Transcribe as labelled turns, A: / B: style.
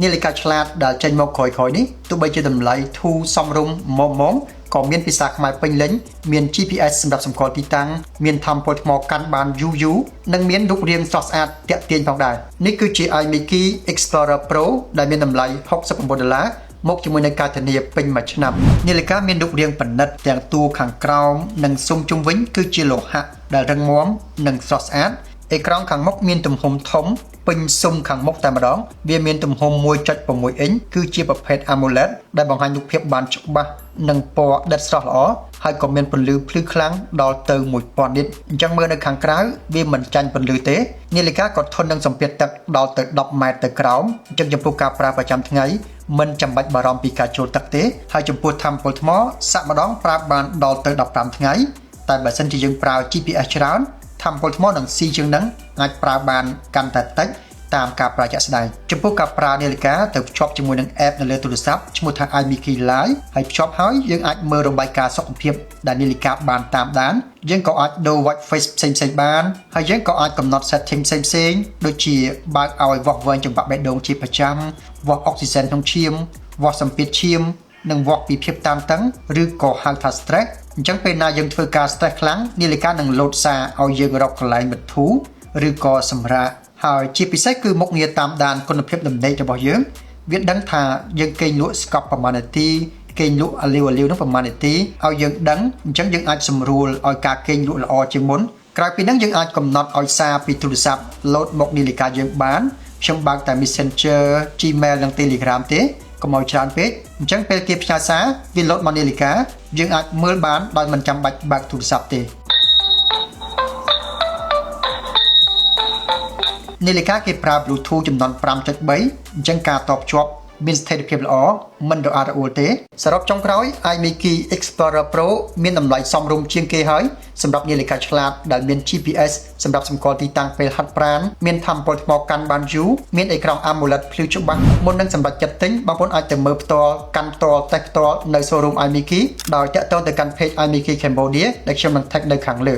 A: នាឡិកាឆ្លាតដែលចេញមកក្រោយៗនេះទោះបីជាតម្លៃធូរសមរម្យមុំក៏មានភាសាខ្មែរពេញលេញមាន GPS សម្រាប់សម្គាល់ទីតាំងមានថាមពលថ្មកាន់បានយូរនិងមានរូបរាងស្រស់ស្អាតទាក់ទាញផងដែរនេះគឺជា iMiki Explorer Pro ដែលមានតម្លៃ$69មកជាមួយនឹងការធានាពេញមួយឆ្នាំនាឡិកាមានរូបរាងប៉និតទាំងតួខាងក្រោមនិងស៊ុមជុំវិញគឺជាលោហៈដែលរឹងមាំនិងស្រស់ស្អាតអេក្រង់ខាងមុខមានទំហំធំពេញស៊ុមខាងមុខតែម្ដងវាមានទំហំ 1.6 អ៊ីនគឺជាប្រភេទ AMOLED ដែលបង្ហាញរូបភាពបានច្បាស់និងពណ៌ដិតស្រស់ល្អហើយក៏មានពន្លឺភ្លឺខ្លាំងដល់ទៅ1000នីតអញ្ចឹងមើលនៅខាងក្រៅវាមិនចាញ់ពន្លឺទេនាឡិកាក៏ធន់នឹងសម្ពាធទឹកដល់ទៅ10ម៉ែត្រទៅក្រោមអញ្ចឹងចំពោះការប្រើប្រចាំថ្ងៃមិនចាំបាច់បារម្ភពីការចូលទឹកទេហើយចំពោះថាមពលថ្មសាក់ម្ដងប្រើបានដល់ទៅ15ថ្ងៃតែបើសិនជាយើងប្រើ GPS ច្រើនថាមពលថ្មនឹងស៊ីជាងនឹងអាចប្រើបានកាន់តែតិចតាមការប្រើជាក់ស្ដែងចំពោះការប្រើនាឡិកាទៅភ្ជាប់ជាមួយនឹង app នៅលើទូរស័ព្ទឈ្មោះថា iMiki Live ហើយភ្ជាប់ហើយយើងអាចមើលរបាយការណ៍សុខភាពដែលនាឡិកាបានតាមដានយើងក៏អាចដូរ watch face ផ្សេងៗបានហើយយើងក៏អាចកំណត់ setting ផ្សេងៗដូចជាបើកឲ្យវាស់វែងចង្វាក់បេះដូងជាប្រចាំវាស់អុកស៊ីសែនក្នុងឈាមវាស់សម្ពាធឈាមនិងវាស់ពីភាពតានតឹងឬក៏ហៅថា stress អញ្ចឹងពេលណាយើងធ្វើការ stress ខ្លាំងនាឡិកានឹងលោតសារឲ្យយើងរកកន្លែងបន្ធូរឬក៏សម្រាកហើយជាពិសេសគឺមុខងារតាមដានគុណភាពដំណេករបស់យើងវាដឹងថាយើងគេងលក់ស្កប់ប្រមាណនាទីគេងលក់អាលីវនោះប្រមាណនាទីឲ្យយើងដឹងអញ្ចឹងយើងអាចសម្រួលឲ្យការគេងលក់ល្អជាងមុនក្រៅពីនេះយើងអាចកំណត់ឲ្យសារពីទូរស័ព្ទលោតមកនាឡិកាយើងបានខ្ញុំបើកតែ Messenger Gmail និង Telegram ទេកុំឲ្យច្រើនពេកអញ្ចឹងពេលគេផ្ញើសារវាលោតមកនាឡិកាយើងអាចមើលបានដោយមិនចាំបាច់បើកទូរស័ព្ទទេនាឡិកាគេប្រើ Bluetooth ចំនួន 5.3 អញ្ចឹងការតភ្ជាប់មានស្ថិរភាពល្អមិនរអាក់រអួលទេសរុបចុងក្រោយ iMiki Explorer Pro មានតម្លៃសមរម្យជាងគេហើយសម្រាប់នាឡិកាឆ្លាតដែលមាន GPS សម្រាប់សម្គាល់ទីតាំងពេលហាត់ប្រាណមានថាមពលថ្មកាន់បានយូរមានអេក្រង់ AMOLED ភ្លឺច្បាស់មុននឹងសម្រាប់ចិត្តទិញបងប្អូនអាចទៅមើលផ្ទាល់កាន់ផ្ទាល់តេស្តផ្ទាល់នៅ showroom iMiki ដោយតាក់ទងទៅកាន់ page iMiki Cambodia ដែលខ្ញុំនឹង tag នៅខាងលើ